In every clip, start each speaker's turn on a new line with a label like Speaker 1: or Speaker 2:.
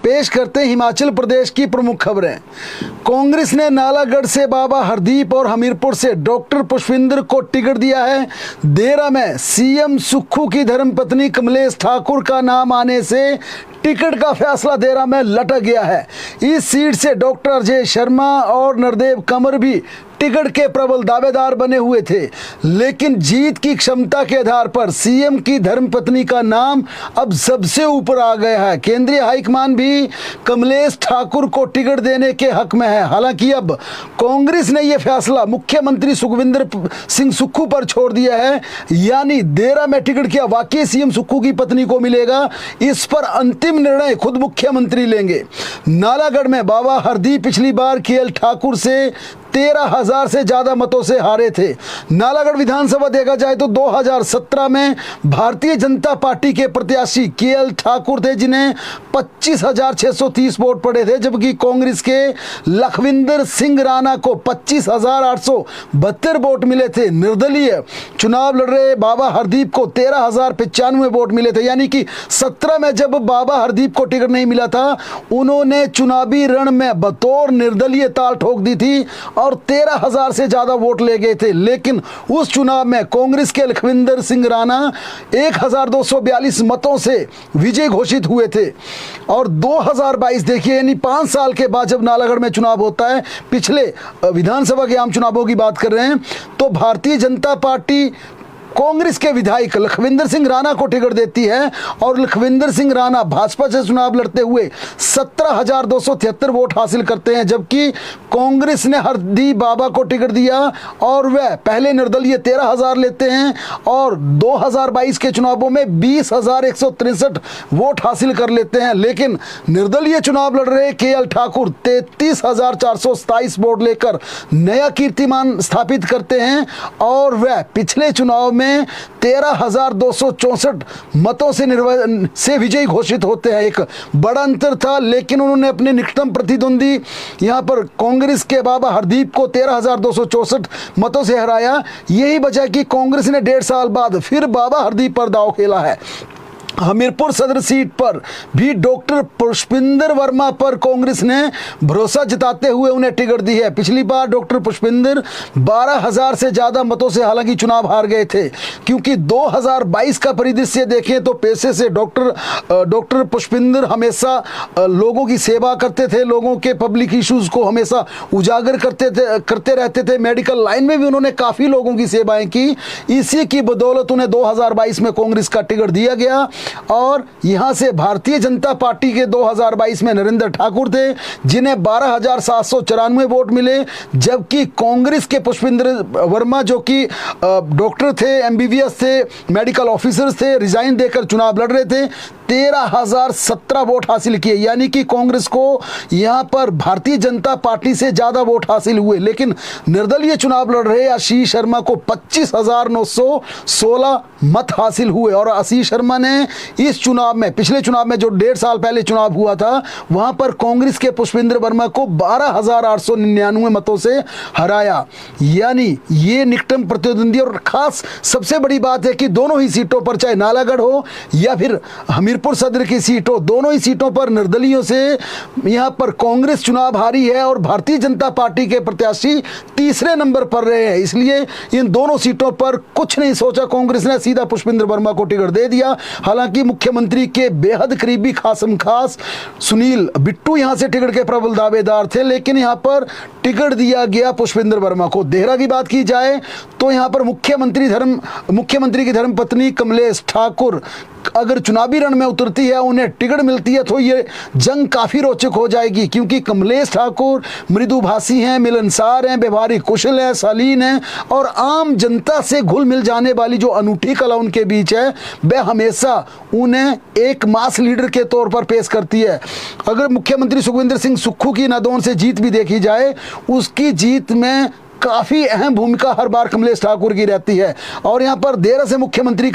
Speaker 1: पेश करते हैं हिमाचल प्रदेश की प्रमुख खबरें। कांग्रेस ने नालागढ़ से बाबा हरदीप और हमीरपुर से डॉक्टर पुष्पिंदर को टिकट दिया है। देरा में सीएम सुक्खू की धर्मपत्नी कमलेश ठाकुर का नाम आने से टिकट का फैसला देरा में लटक गया है। इस सीट से डॉक्टर अजय शर्मा और नरदेव कंवर भी टिकट के प्रबल दावेदार बने हुए थे, लेकिन जीत की क्षमता के आधार पर सीएम की धर्मपत्नी का नाम अब सबसे ऊपर आ गया है। केंद्रीय हाईकमान भी कमलेश ठाकुर को टिकट देने के हक में है। हालांकि अब कांग्रेस ने यह फैसला मुख्यमंत्री सुखविंदर सिंह सुक्खू पर छोड़ दिया है, यानी देरा में टिकट क्या वाकई सीएम सुक्खू की पत्नी को मिलेगा, इस पर अंतिम निर्णय खुद मुख्यमंत्री लेंगे। नालागढ़ में बाबा हरदीप पिछली बार केएल ठाकुर से 13,000 से ज्यादा मतों से हारे थे। नालागढ़ विधानसभा देखा जाए तो 2017 में भारतीय जनता पार्टी के प्रत्याशी केएल ठाकुर थे, जिन्हें 25,630 वोट पड़े थे, जबकि कांग्रेस के लखविंदर सिंह राणा को 25,872 वोट मिले थे। निर्दलीय चुनाव लड़ रहे बाबा हरदीप को 13,095 वोट मिले थे, यानी कि 17 में जब बाबा हरदीप को टिकट नहीं मिला था, उन्होंने चुनावी रण में बतौर निर्दलीय ताल ठोक दी थी और 13,000 से ज्यादा वोट ले गए थे। लेकिन उस चुनाव में कांग्रेस के लखविंदर सिंह राणा 1,242 मतों से विजय घोषित हुए थे। और 2022 देखिए, यानी 5 साल के बाद जब नालागढ़ में चुनाव होता है, पिछले विधानसभा के आम चुनावों की बात कर रहे हैं, तो भारतीय जनता पार्टी कांग्रेस के विधायक लखविंदर सिंह राणा को टिकट देती है और लखविंदर सिंह राणा भाजपा से चुनाव लड़ते हुए 17,273 वोट हासिल करते हैं, जबकि कांग्रेस ने हरदीप बाबा को टिकट दिया और वह पहले निर्दलीय 13,000 लेते हैं और 2022 के चुनावों में 20,163 वोट हासिल कर लेते हैं। लेकिन निर्दलीय चुनाव लड़ रहे केएल ठाकुर 33,427 वोट लेकर नया कीर्तिमान स्थापित करते हैं और वह पिछले चुनाव में 13,264 मतों से विजयी घोषित होते हैं। एक बड़ा अंतर था, लेकिन उन्होंने अपने निकटतम प्रतिद्वंदी यहां पर कांग्रेस के बाबा हरदीप को 13,264 मतों से हराया। यही वजह कि कांग्रेस ने 1.5 साल बाद फिर बाबा हरदीप पर दांव खेला है। हमीरपुर सदर सीट पर भी डॉक्टर पुष्पिंदर वर्मा पर कांग्रेस ने भरोसा जताते हुए उन्हें टिकट दी है। पिछली बार डॉक्टर पुष्पिंदर 12,000 से ज्यादा मतों से हालांकि चुनाव हार गए थे, क्योंकि 2022 का परिदृश्य देखें तो पेशे से डॉक्टर पुष्पिंदर हमेशा लोगों की सेवा करते थे, लोगों के पब्लिक इश्यूज को हमेशा उजागर करते रहते थे। मेडिकल लाइन में भी उन्होंने काफी लोगों की सेवाएं की। इसी की बदौलत उन्हें 2022 में कांग्रेस का टिकट दिया गया और यहां से भारतीय जनता पार्टी के 2022 में नरेंद्र ठाकुर थे, जिन्हें 12,794 वोट मिले, जबकि कांग्रेस के पुष्पिंदर वर्मा जो कि डॉक्टर थे, एमबीबीएस थे, मेडिकल ऑफिसर्स थे, रिजाइन देकर चुनाव लड़ रहे थे, 13,017 वोट हासिल किए, यानी कि कांग्रेस को यहां पर भारतीय जनता पार्टी से ज्यादा वोट हासिल हुए। लेकिन निर्दलीय चुनाव लड़ रहे आशीष शर्मा को 25,916 मत हासिल हुए और आशीष शर्मा ने इस चुनाव में, पिछले चुनाव में जो 1.5 साल पहले चुनाव हुआ था, वहां पर कांग्रेस के पुष्पिंदर वर्मा को 12,899 मतों से हराया। यानी ये निकटम प्रतिद्वंदी और खास सबसे बड़ी बात है कि दोनों ही सीटों पर, चाहे नालागढ़ हो या फिर हमीरपुर सदर की सीट हो, दोनों ही सीटों पर निर्दलीयों से यहां पर कांग्रेस चुनाव हारी है और भारतीय जनता पार्टी के प्रत्याशी तीसरे नंबर पर रहे हैं। इसलिए इन दोनों सीटों पर कुछ नहीं सोचा, कांग्रेस ने सीधा पुष्पिंदर वर्मा को टिकट दे दिया। हालांकि मुख्यमंत्री के बेहद करीबी खासम खास सुनील बिट्टू यहां से टिकट के प्रबल दावेदार थे, लेकिन यहां पर टिकट दिया गया पुष्पिंदर वर्मा को। देहरा की बात की जाए तो यहां पर मुख्यमंत्री की धर्मपत्नी कमलेश ठाकुर अगर चुनावी रण में उतरती है, उन्हें टिकट मिलती है, तो ये जंग काफी रोचक हो जाएगी, क्योंकि कमलेश ठाकुर मृदुभाषी हैं, मिलनसार हैं, व्यवहारिक कुशल हैं, शालीन हैं और आम जनता से घुल मिल जाने वाली जो अनूठी कला उनके बीच है, वह हमेशा उन्हें एक मास लीडर के तौर पर पेश करती है। अगर मुख्यमंत्री सुखविंदर सिंह सुक्खू की नादौन से जीत भी देखी जाए, उसकी जीत में काफी अहम भूमिका हर बार कमलेश ठाकुर की रहती है। और यहाँ पर देर से मुख्यमंत्री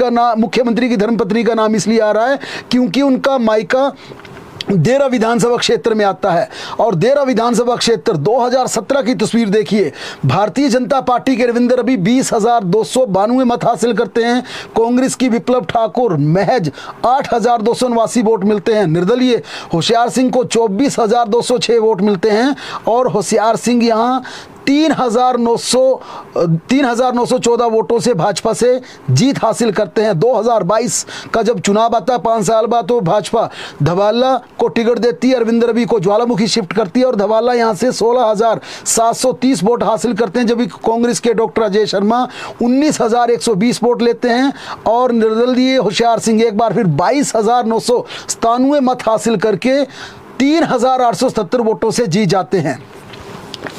Speaker 1: की धर्मपत्नी का नाम इसलिए आ रहा है क्योंकि उनका मायका देरा विधानसभा क्षेत्र में आता है। और देरा विधानसभा क्षेत्र 2017 की तस्वीर देखिए, भारतीय जनता पार्टी के रविंद्र अभी 20,292 मत हासिल करते हैं, कांग्रेस की विप्लव ठाकुर महज 8,289 वोट मिलते हैं, निर्दलीय होशियार सिंह को 24,206 वोट मिलते हैं और होशियार सिंह यहाँ 3,914 वोटों से भाजपा से जीत हासिल करते हैं। 2022 का जब चुनाव आता है 5 साल बाद, तो भाजपा धवाला को टिकट देती है, अरविंद रवि को ज्वालामुखी शिफ्ट करती है और धवाला यहां से 16,730 वोट हासिल करते हैं, जबकि कांग्रेस के डॉक्टर अजय शर्मा 19,120 वोट लेते हैं और निर्दलीय होशियार सिंह एक बार फिर 22,997 मत हासिल करके 3,877 वोटों से जीत जाते हैं।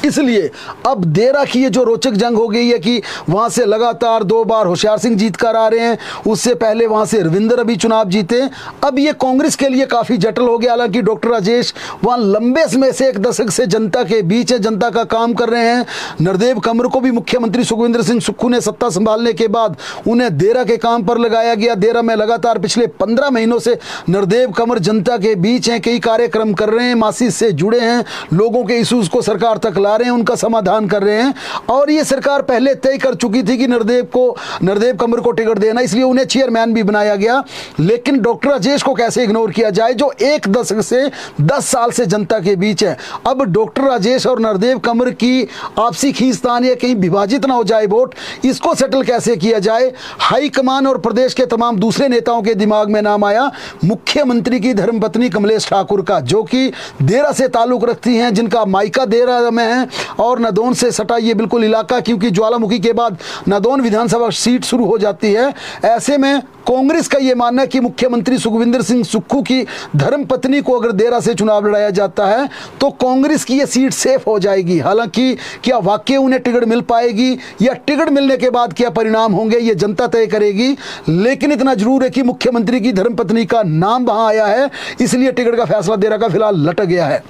Speaker 1: इसलिए अब देरा की ये जो रोचक जंग हो गई है कि वहां से लगातार 2 बार होशियार सिंह जीत कर आ रहे हैं, उससे पहले वहां से रविंद्र अभी चुनाव जीते। अब ये कांग्रेस के लिए काफी जटिल हो गया। हालांकि डॉक्टर राजेश वहां लंबे समय से 1 दशक से जनता के बीच है, जनता का काम कर रहे हैं। नरदेव कमर को भी मुख्यमंत्री सुखविंदर सिंह सुक्खू ने सत्ता संभालने के बाद उन्हें देरा के काम पर लगाया गया। देरा में लगातार पिछले 15 महीनों से नरदेव कमर जनता के बीच हैं, कई कार्यक्रम कर रहे हैं, मासिस से जुड़े हैं, लोगों के इश्यूज को सरकार तक ला रहे हैं, उनका समाधान कर रहे हैं। और ये सरकार पहले तय कर चुकी थी कि नरदेव कमर को टिकट देना, इसलिए उन्हें चेयरमैन भी बनाया गया। लेकिन डॉक्टर राजेश को कैसे इग्नोर किया जाए, जो 1 दशक से 10 साल से जनता के बीच है। अब डॉक्टर राजेश और नरदेव कमर की आपसी खींचतान या कहीं विभाजित ना हो जाए वोट, इसको सेटल कैसे किया जाए। हाईकमान और प्रदेश के तमाम दूसरे नेताओं के दिमाग में नाम आया मुख्यमंत्री की धर्मपत्नी कमलेश ठाकुर का, जो कि देरा से ताल्लुक रखती हैं, जिनका मायका देरा में है और नदौन से सटा ये बिल्कुल इलाका, क्योंकि ज्वालामुखी के बाद नदौन विधानसभा सीट शुरू हो जाती है। ऐसे में कांग्रेस का यह मानना है कि मुख्यमंत्री सुखविंदर सिंह सुक्खू की धर्मपत्नी को अगर देरा से चुनाव लड़ाया जाता है तो कांग्रेस की यह सीट सेफ हो जाएगी। हालांकि क्या वाकई उन्हें टिकट मिल पाएगी या टिकट मिलने के बाद क्या परिणाम होंगे ये जनता तय करेगी। लेकिन इतना जरूर है कि मुख्यमंत्री की धर्मपत्नी का नाम वहां आया है, इसलिए टिकट का फैसला देरा का फिलहाल लटक गया है।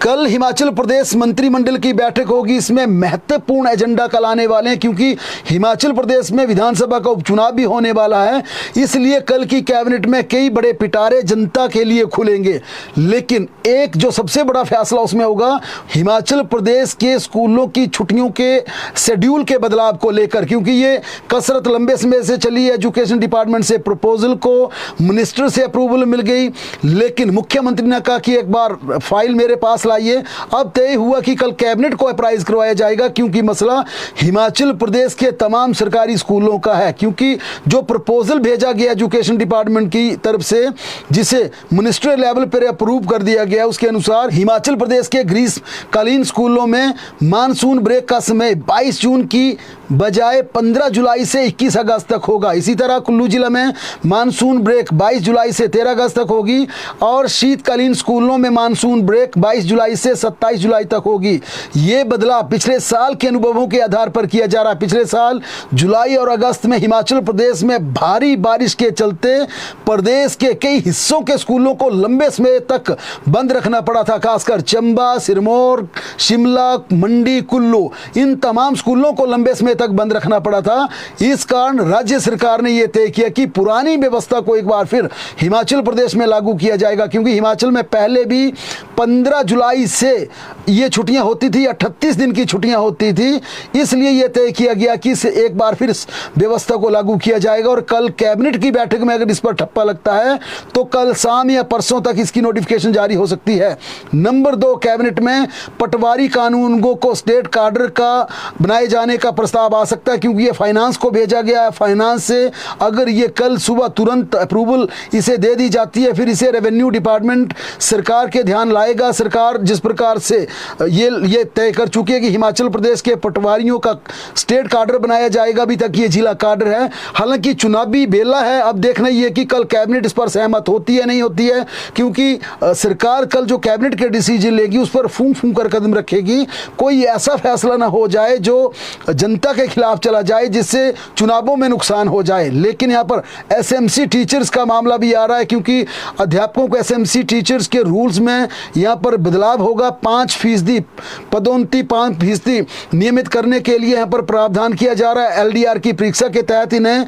Speaker 1: कल हिमाचल प्रदेश मंत्रिमंडल की बैठक होगी, इसमें महत्वपूर्ण एजेंडा कल आने वाले हैं, क्योंकि हिमाचल प्रदेश में विधानसभा का उपचुनाव भी होने वाला है। इसलिए कल की कैबिनेट में कई बड़े पिटारे जनता के लिए खुलेंगे। लेकिन एक जो सबसे बड़ा फैसला उसमें होगा हिमाचल प्रदेश के स्कूलों की छुट्टियों के शेड्यूल के बदलाव को लेकर, क्योंकि ये कसरत लंबे समय से चली है। एजुकेशन डिपार्टमेंट से प्रपोजल को मिनिस्टर से अप्रूवल मिल गई, लेकिन मुख्यमंत्री ने कहा कि एक बार फाइल मेरे पास लाइए। अब तय हुआ कि कल कैबिनेट को अप्राइज करवाया जाएगा, क्योंकि मसला हिमाचल प्रदेश के तमाम सरकारी स्कूलों का है। क्योंकि जो प्रपोजल भेजा गया एजुकेशन डिपार्टमेंट की तरफ से, जिसे मिनिस्ट्री लेवल पर अप्रूव कर दिया गया, उसके अनुसार हिमाचल प्रदेश के ग्रीष्मकालीन स्कूलों में मानसून ब्रेक का समय 22 जून की बजाय 15 जुलाई से 21 अगस्त तक होगा। इसी तरह कुल्लू जिला में मानसून ब्रेक 22 जुलाई से 13 अगस्त तक होगी और शीतकालीन स्कूलों में मानसून ब्रेक 22 जुलाई से 27 जुलाई तक होगी। ये बदलाव पिछले साल के अनुभवों के आधार पर किया जा रहा है। पिछले साल जुलाई और अगस्त में हिमाचल प्रदेश में भारी बारिश के चलते प्रदेश के कई हिस्सों के स्कूलों को लंबे समय तक बंद रखना पड़ा था, खासकर चंबा, सिरमौर, शिमला, मंडी, कुल्लू, इन तमाम स्कूलों को लंबे समय तक बंद रखना पड़ा था। इस कारण राज्य सरकार ने यह तय किया कि पुरानी व्यवस्था को एक बार फिर हिमाचल प्रदेश में लागू किया जाएगा, क्योंकि हिमाचल में पहले भी 15 जुलाई से ये छुट्टियां होती थी, 38 दिन की छुट्टियां होती थी। इसलिए यह तय किया गया कि एक बार फिर इस व्यवस्था को लागू किया जाएगा। और कल कैबिनेट की बैठक में अगर इस पर ठप्पा लगता है तो कल शाम या परसों तक इसकी नोटिफिकेशन जारी हो सकती है। नंबर 2, कैबिनेट में पटवारी कानूनगों को स्टेट कार्डर का बनाए जाने का प्रस्ताव आ सकता है, क्योंकि ये फाइनेंस को भेजा गया है। फाइनेंस से अगर ये कल सुबह तुरंत अप्रूवल इसे दे दी जाती है, फिर इसे रेवेन्यू डिपार्टमेंट सरकार के ध्यान लाएगा। सरकार जिस प्रकार से ये तय कर चुकी है कि हिमाचल प्रदेश के पटवारियों का स्टेट कार्डर बनाया जाएगा, अभी तक ये जिला कार्डर है। हालांकि चुनावी बेला है, अब देखना ये कि कल कैबिनेट इस पर सहमत होती है नहीं होती है, क्योंकि सरकार कल जो कैबिनेट के डिसीजन लेगी उस पर फूंक फूंक कर कदम रखेगी। कोई ऐसा फैसला ना हो जाए जो जनता के खिलाफ चला जाए, जिससे चुनावों में नुकसान हो जाए। लेकिन यहाँ पर एसएमसी टीचर्स का मामला भी आ रहा है, क्योंकि अध्यापकों को एसएमसी टीचर्स के रूल्स में यहाँ पर बदलाव होगा। 5% पदोन्नति 5% नियमित करने के लिए यहाँ पर प्रावधान किया जा रहा है। एलडीआर की परीक्षा के तहत इन्हें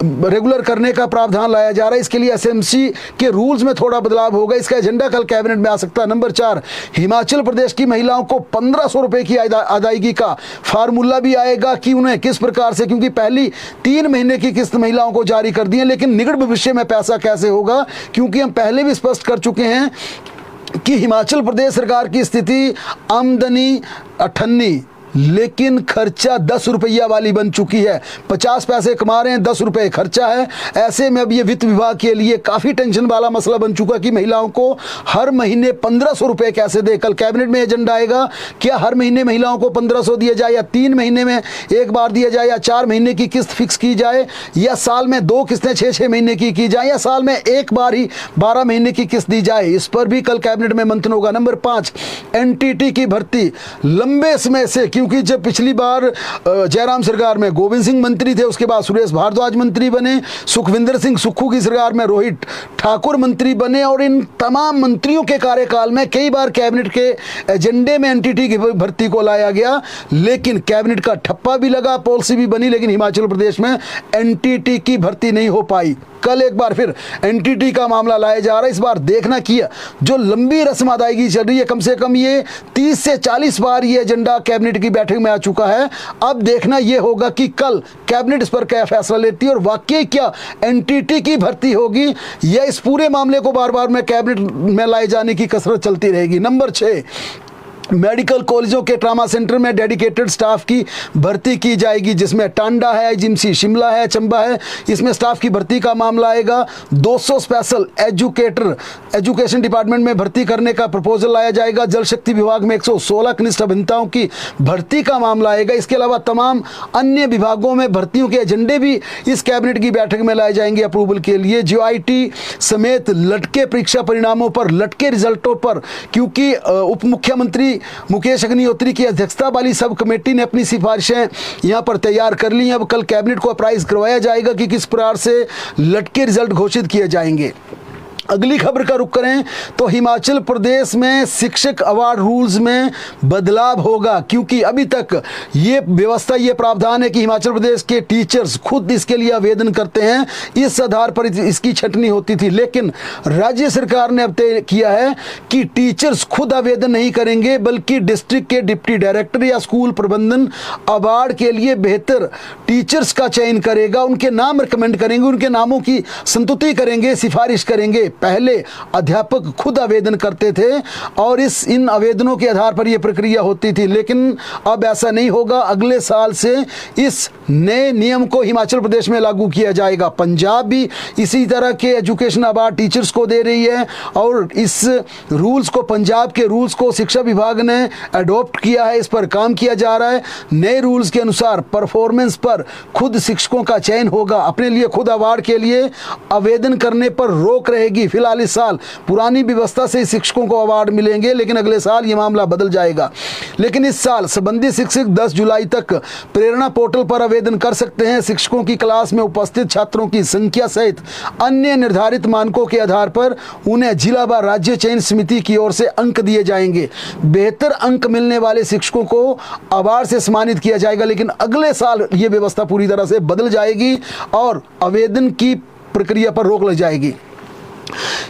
Speaker 1: रेगुलर करने का प्रावधान लाया जा रहा है। इसके लिए एसएमसी के रूल्स में थोड़ा बदलाव होगा। इसका एजेंडा कल कैबिनेट में आ सकता है। नंबर 4, हिमाचल प्रदेश की महिलाओं को 1500 रुपए की अदायगी का फार्मूला भी आएगा कि उन्हें किस प्रकार से, क्योंकि पहली 3 महीने की किस्त महिलाओं को जारी कर दी है, लेकिन निकट भविष्य में पैसा कैसे होगा, क्योंकि हम पहले भी स्पष्ट कर चुके हैं कि हिमाचल प्रदेश सरकार की स्थिति आमदनी 98 लेकिन खर्चा 10 रुपया वाली बन चुकी है। 50 पैसे कमा रहे हैं, 10 रुपये खर्चा है। ऐसे में अब ये वित्त विभाग के लिए काफ़ी टेंशन वाला मसला बन चुका कि महिलाओं को हर महीने 1500 रुपये कैसे दे। कल कैबिनेट में एजेंडा आएगा, क्या हर महीने महिलाओं को 1500 दिया जाए, या 3 महीने में एक बार दिया जाए, या 4 महीने की किस्त फिक्स की जाए, या साल में 2 किस्तें 6-6 महीने की जाए, या साल में एक बार ही 12 महीने की किस्त दी जाए। इस पर भी कल कैबिनेट में मंथन होगा। नंबर 5, एनटीटी की भर्ती लंबे समय से, क्योंकि जब पिछली बार जयराम सरकार में गोविंद सिंह मंत्री थे, उसके बाद सुरेश भारद्वाज मंत्री बने, सुखविंदर सिंह सुक्खू की सरकार में रोहित ठाकुर मंत्री बने, और इन तमाम मंत्रियों के कार्यकाल में कई बार कैबिनेट के एजेंडे में एनटीटी की भर्ती को लाया गया, लेकिन कैबिनेट का ठप्पा भी लगा, पॉलिसी भी बनी, लेकिन हिमाचल प्रदेश में एनटीटी की भर्ती नहीं हो पाई। कल एक बार फिर एनटीटी का मामला लाया जा रहा है। इस बार देखना किया जो लंबी रस्म अदायगी चल रही है, कम से कम ये 30 से 40 बार ये एजेंडा कैबिनेट की बैठक में आ चुका है। अब देखना ये होगा कि कल कैबिनेट इस पर क्या फैसला लेती है और वाकई क्या एनटीटी की भर्ती होगी, या इस पूरे मामले को बार बार में कैबिनेट में लाए जाने की कसरत चलती रहेगी। नंबर 6, मेडिकल कॉलेजों के ट्रामा सेंटर में डेडिकेटेड स्टाफ की भर्ती की जाएगी, जिसमें टांडा है, आईजीएमसी शिमला है, चंबा है। इसमें स्टाफ की भर्ती का मामला आएगा। 200 स्पेशल एजुकेशन डिपार्टमेंट में भर्ती करने का प्रपोजल लाया जाएगा। जल शक्ति विभाग में 116 कनिष्ठ अभियंताओं की भर्ती का मामला आएगा। इसके अलावा तमाम अन्य विभागों में भर्तियों के एजेंडे भी इस कैबिनेट की बैठक में लाए जाएंगे अप्रूवल के लिए। जीआईटी समेत लटके परीक्षा परिणामों पर, लटके रिजल्टों पर, क्योंकि उप मुख्यमंत्री मुकेश अग्निहोत्री की अध्यक्षता वाली सब कमेटी ने अपनी सिफारिशें यहां पर तैयार कर ली हैं। अब कल कैबिनेट को अप्राइज करवाया जाएगा कि किस प्रकार से लटके रिजल्ट घोषित किए जाएंगे। अगली खबर का रुख करें तो हिमाचल प्रदेश में शिक्षक अवार्ड रूल्स में बदलाव होगा, क्योंकि अभी तक ये व्यवस्था, ये प्रावधान है कि हिमाचल प्रदेश के टीचर्स खुद इसके लिए आवेदन करते हैं, इस आधार पर इसकी छंटनी होती थी। लेकिन राज्य सरकार ने अब तय किया है कि टीचर्स खुद आवेदन नहीं करेंगे, बल्कि डिस्ट्रिक्ट के डिप्टी डायरेक्टर या स्कूल प्रबंधन अवार्ड के लिए बेहतर टीचर्स का चयन करेगा, उनके नाम रिकमेंड करेंगे, उनके नामों की संतुति करेंगे, सिफारिश करेंगे। पहले अध्यापक खुद आवेदन करते थे और इन आवेदनों के आधार पर यह प्रक्रिया होती थी, लेकिन अब ऐसा नहीं होगा। अगले साल से इस नए नियम को हिमाचल प्रदेश में लागू किया जाएगा। पंजाब भी इसी तरह के एजुकेशन अवार्ड टीचर्स को दे रही है, और इस रूल्स को, पंजाब के रूल्स को शिक्षा विभाग ने अडॉप्ट किया है, इस पर काम किया जा रहा है। नए रूल्स के अनुसार परफॉर्मेंस पर खुद शिक्षकों का चयन होगा। अपने लिए खुद अवार्ड के लिए आवेदन करने पर रोक रहेगी। फिलहाल इस साल पुरानी व्यवस्था से शिक्षकों को अवार्ड मिलेंगे, लेकिन अगले साल ये मामला बदल जाएगा। लेकिन इस साल संबंधित शिक्षक 10 जुलाई तक प्रेरणा पोर्टल पर आवेदन कर सकते हैं। शिक्षकों की क्लास में उपस्थित छात्रों की संख्या सहित अन्य निर्धारित मानकों के आधार पर उन्हें जिला व राज्य चयन समिति की ओर से अंक दिए जाएंगे। बेहतर अंक मिलने वाले शिक्षकों को अवार्ड से सम्मानित किया जाएगा, लेकिन अगले साल ये व्यवस्था पूरी तरह से बदल जाएगी और आवेदन की प्रक्रिया पर रोक लग जाएगी।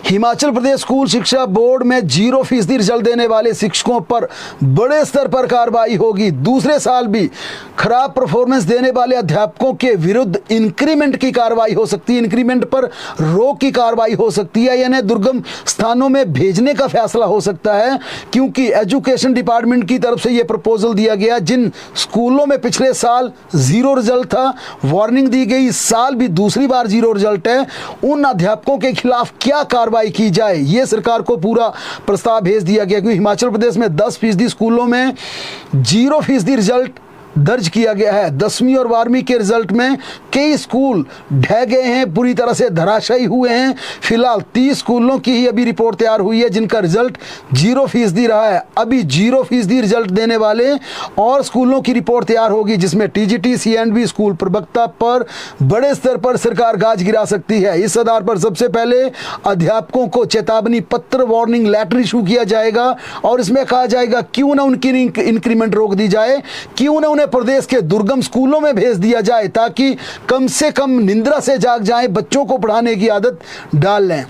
Speaker 1: हिमाचल प्रदेश स्कूल शिक्षा बोर्ड में 0% रिजल्ट देने वाले शिक्षकों पर बड़े स्तर पर कार्रवाई होगी। दूसरे साल भी खराब परफॉर्मेंस देने वाले अध्यापकों के विरुद्ध इंक्रीमेंट की कार्रवाई हो सकती है, इंक्रीमेंट पर रोक की कार्रवाई हो सकती है, यानी दुर्गम स्थानों में भेजने का फैसला हो सकता है। क्योंकि एजुकेशन डिपार्टमेंट की तरफ से यह प्रपोजल दिया गया, जिन स्कूलों में पिछले साल 0 रिजल्ट था, वार्निंग दी गई, इस साल भी दूसरी बार 0 रिजल्ट है, उन अध्यापकों के खिलाफ क्या कार्रवाई की जाए, ये सरकार को पूरा प्रस्ताव भेज दिया गया। क्योंकि हिमाचल प्रदेश में 10% स्कूलों में 0% रिजल्ट दर्ज किया गया है। 10वीं और 12वीं के रिजल्ट में कई स्कूल ढह गए हैं, पूरी तरह से धराशायी हुए हैं। फिलहाल 30 स्कूलों की ही अभी रिपोर्ट तैयार हुई है जिनका रिजल्ट 0% रहा है। अभी 0% रिजल्ट देने वाले और स्कूलों की रिपोर्ट तैयार होगी, जिसमें टीजीटी सीएंडबी स्कूल प्रवक्ता पर बड़े स्तर पर सरकार गाज गिरा सकती है। इस आधार पर सबसे पहले अध्यापकों को चेतावनी पत्र, वार्निंग लेटर इशू किया जाएगा और इसमें कहा जाएगा क्यों ना उनकी इंक्रीमेंट रोक दी जाए, क्यों ना उन्हें प्रदेश के दुर्गम स्कूलों में भेज दिया जाए ताकि कम से कम निंद्रा से जाग जाएं, बच्चों को पढ़ाने की आदत डाल लें।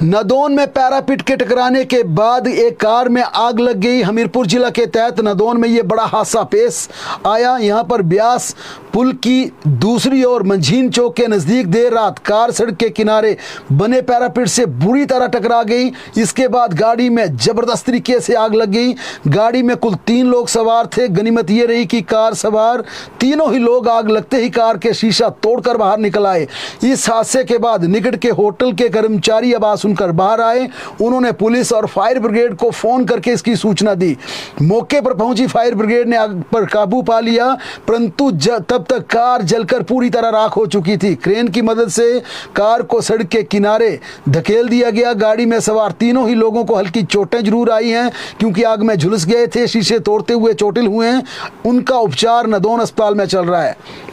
Speaker 1: नदौन में पैरापिट के टकराने के बाद एक कार में आग लग गई। हमीरपुर जिला के तहत नदौन में ये बड़ा हादसा पेश आया। यहां पर ब्यास पुल की दूसरी ओर मंझीन चौक के नज़दीक देर रात कार सड़क के किनारे बने पैरापिट से बुरी तरह टकरा गई। इसके बाद गाड़ी में जबरदस्त तरीके से आग लग गई। गाड़ी में कुल 3 लोग सवार थे। गनीमत ये रही कि कार सवार तीनों ही लोग आग लगते ही कार के शीशा तोड़कर बाहर निकल आए। इस हादसे के बाद निकट के होटल के कर्मचारी आवाज सुनकर बाहर आए। उन्होंने पुलिस और फायर ब्रिगेड को फोन करके इसकी सूचना दी। मौके पर पहुंची फायर ब्रिगेड ने आग पर काबू पा लिया, परंतु तब तक कार जलकर पूरी तरह राख हो चुकी थी। क्रेन की मदद से कार को सड़क के किनारे धकेल दिया गया। गाड़ी में सवार तीनों ही लोगों को हल्की चोटें जरूर आई हैं क्योंकि आग में झुलस गए थे, शीशे तोड़ते हुए चोटिल हुए हैं। उनका उपचार नदौन अस्पताल में चल रहा है।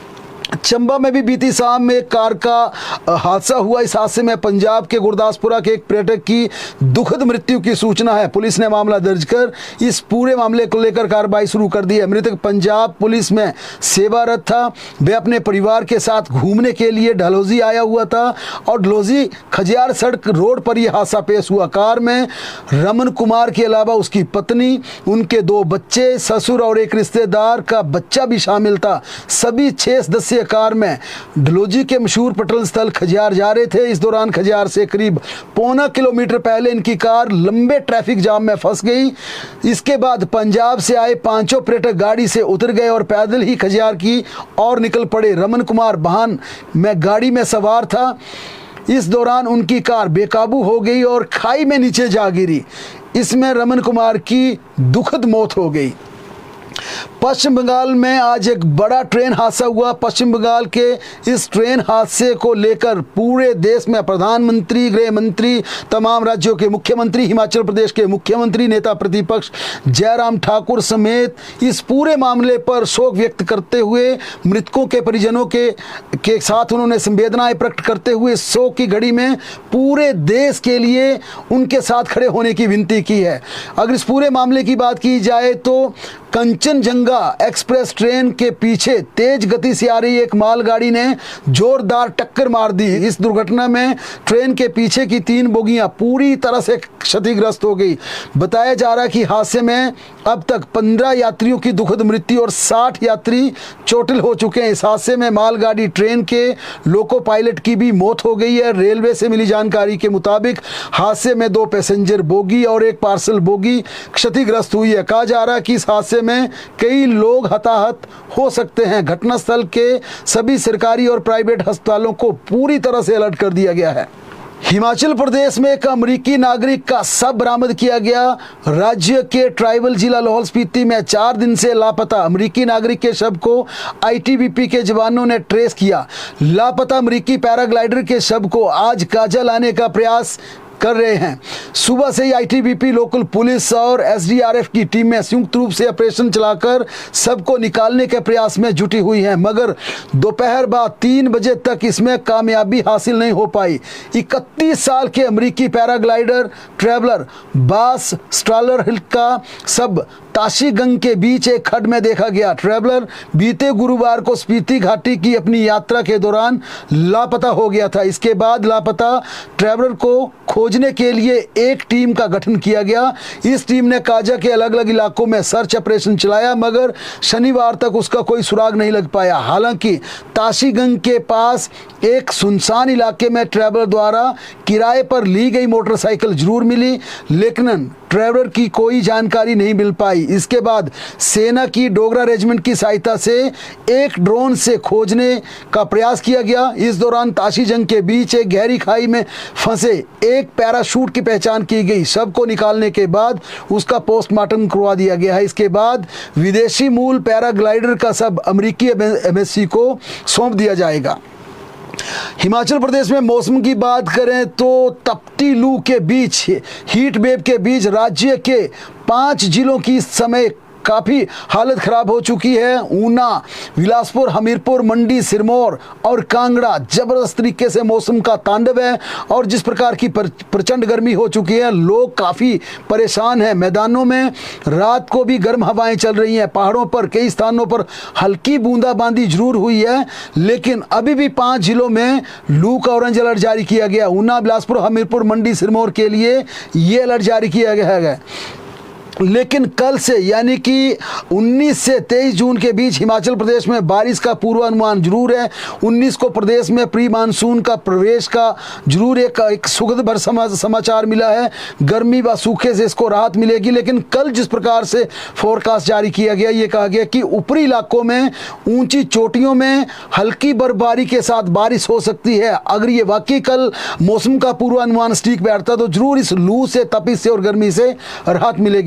Speaker 1: चंबा में भी बीती शाम में एक कार का हादसा हुआ। इस हादसे में पंजाब के गुरदासपुरा के एक पर्यटक की दुखद मृत्यु की सूचना है। पुलिस ने मामला दर्ज कर इस पूरे मामले को लेकर कार्रवाई शुरू कर दी है। मृतक पंजाब पुलिस में सेवारत था। वे अपने परिवार के साथ घूमने के लिए डलहौजी आया हुआ था और डलहौजी खजियार सड़क रोड पर यह हादसा पेश हुआ। कार में रमन कुमार के अलावा उसकी पत्नी, उनके 2 बच्चे, ससुर और एक रिश्तेदार का बच्चा भी शामिल था। सभी 6 सदस्यीय कार में डलहौजी के मशहूर पर्यटन स्थल खजियार जा रहे थे। इस दौरान खजियार से करीब 1.25 किलोमीटर पहले इनकी कार लंबे ट्रैफिक जाम में फंस गई। इसके बाद पंजाब से आए 5 पर्यटक गाड़ी से उतर गए और पैदल ही खजियार की ओर निकल पड़े। रमन कुमार वाहन में गाड़ी में सवार था। इस दौरान उनकी कार बेकाबू हो गई और खाई में नीचे जा गिरी। इसमें रमन कुमार की दुखद मौत हो गई। पश्चिम बंगाल में आज एक बड़ा ट्रेन हादसा हुआ। पश्चिम बंगाल के इस ट्रेन हादसे को लेकर पूरे देश में प्रधानमंत्री, गृह मंत्री, तमाम राज्यों के मुख्यमंत्री, हिमाचल प्रदेश के मुख्यमंत्री, नेता प्रतिपक्ष जयराम ठाकुर समेत इस पूरे मामले पर शोक व्यक्त करते हुए मृतकों के परिजनों के साथ उन्होंने संवेदनाएं प्रकट करते हुए शोक की घड़ी में पूरे देश के लिए उनके साथ खड़े होने की विनती की है। अगर इस पूरे मामले की बात की जाए तो कंचनजंगा एक्सप्रेस ट्रेन के पीछे तेज गति से आ रही एक मालगाड़ी ने जोरदार टक्कर मार दी। इस दुर्घटना में ट्रेन के पीछे की 3 बोगियां पूरी तरह से क्षतिग्रस्त हो गई। बताया जा रहा है कि हादसे में अब तक 15 यात्रियों की दुखद मृत्यु और 60 यात्री चोटिल हो चुके हैं। इस हादसे में मालगाड़ी ट्रेन के लोको पायलट की भी मौत हो गई है। रेलवे से मिली जानकारी के मुताबिक हादसे में 2 पैसेंजर बोगी और 1 पार्सल बोगी क्षतिग्रस्त हुई है। कहा जा रहा है कि इस हादसे में कई लोग हताहत हो सकते हैं। घटनास्थल के सभी सरकारी और प्राइवेट अस्पतालों को पूरी तरह से अलर्ट कर दिया गया है। हिमाचल प्रदेश में एक अमेरिकी नागरिक का शव बरामद किया गया। राज्य के ट्राइबल जिला लाहौल स्पीति में 4 दिन से लापता अमेरिकी नागरिक के शव को आईटीबीपी के जवानों ने ट्रेस किया। लापता अमेरिकी पैराग्लाइडर के शव को आज काजा लाने का प्रयास कर रहे हैं। सुबह से ही आईटीबीपी, लोकल पुलिस और एसडीआरएफ की टीमें संयुक्त रूप से ऑपरेशन चलाकर सबको निकालने के प्रयास में जुटी हुई हैं, मगर दोपहर बाद 3 बजे तक इसमें कामयाबी हासिल नहीं हो पाई। 31 साल के अमेरिकी पैराग्लाइडर ट्रैवलर बास स्ट्रालर हिल का सब ताशीगंग के बीच एक खड्ड में देखा गया। ट्रैवलर बीते गुरुवार को स्पीति घाटी की अपनी यात्रा के दौरान लापता हो गया था। इसके बाद लापता ट्रैवलर को खोजने के लिए एक टीम का गठन किया गया। इस टीम ने काजा के अलग अलग इलाकों में सर्च ऑपरेशन चलाया, मगर शनिवार तक उसका कोई सुराग नहीं लग पाया। हालांकि ताशीगंग के पास एक सुनसान इलाके में ट्रैवलर द्वारा किराए पर ली गई मोटरसाइकिल जरूर मिली, लेकिन ट्रैवलर की कोई जानकारी नहीं मिल पाई। इसके बाद सेना की डोगरा रेजिमेंट की सहायता से एक ड्रोन से खोजने का प्रयास किया गया। इस दौरान ताशीजंग के बीच एक गहरी खाई में फंसे एक पैराशूट की पहचान की गई। शव को निकालने के बाद उसका पोस्टमार्टम करवा दिया गया है। इसके बाद विदेशी मूल पैराग्लाइडर का शव अमेरिकी एम्बेसी को सौंप दिया जाएगा। हिमाचल प्रदेश में मौसम की बात करें तो तपती लू के बीच, हीट वेव के बीच राज्य के 5 जिलों की इस समय काफ़ी हालत ख़राब हो चुकी है। ऊना, बिलासपुर, हमीरपुर, मंडी, सिरमौर और कांगड़ा ज़बरदस्त तरीके से मौसम का तांडव है और जिस प्रकार की प्रचंड गर्मी हो चुकी है, लोग काफ़ी परेशान हैं। मैदानों में रात को भी गर्म हवाएं चल रही हैं। पहाड़ों पर कई स्थानों पर हल्की बूंदाबांदी जरूर हुई है, लेकिन अभी भी 5 जिलों में लू का ऑरेंज अलर्ट जारी किया गया। ऊना, बिलासपुर, हमीरपुर, मंडी, सिरमौर के लिए ये अलर्ट जारी किया गया है। लेकिन कल से यानी कि 19 से 23 जून के बीच हिमाचल प्रदेश में बारिश का पूर्वानुमान जरूर है। 19 को प्रदेश में प्री मानसून का प्रवेश का जरूर एक सुखद भर समाचार मिला है। गर्मी व सूखे से इसको राहत मिलेगी, लेकिन कल जिस प्रकार से फोरकास्ट जारी किया गया, ये कहा गया कि ऊपरी इलाकों में ऊंची चोटियों में हल्की बर्फबारी के साथ बारिश हो सकती है। अगर ये वाकई कल मौसम का पूर्वानुमान सटीक बैठता तो जरूर इस लू से, तपिश से और गर्मी से राहत मिलेगी।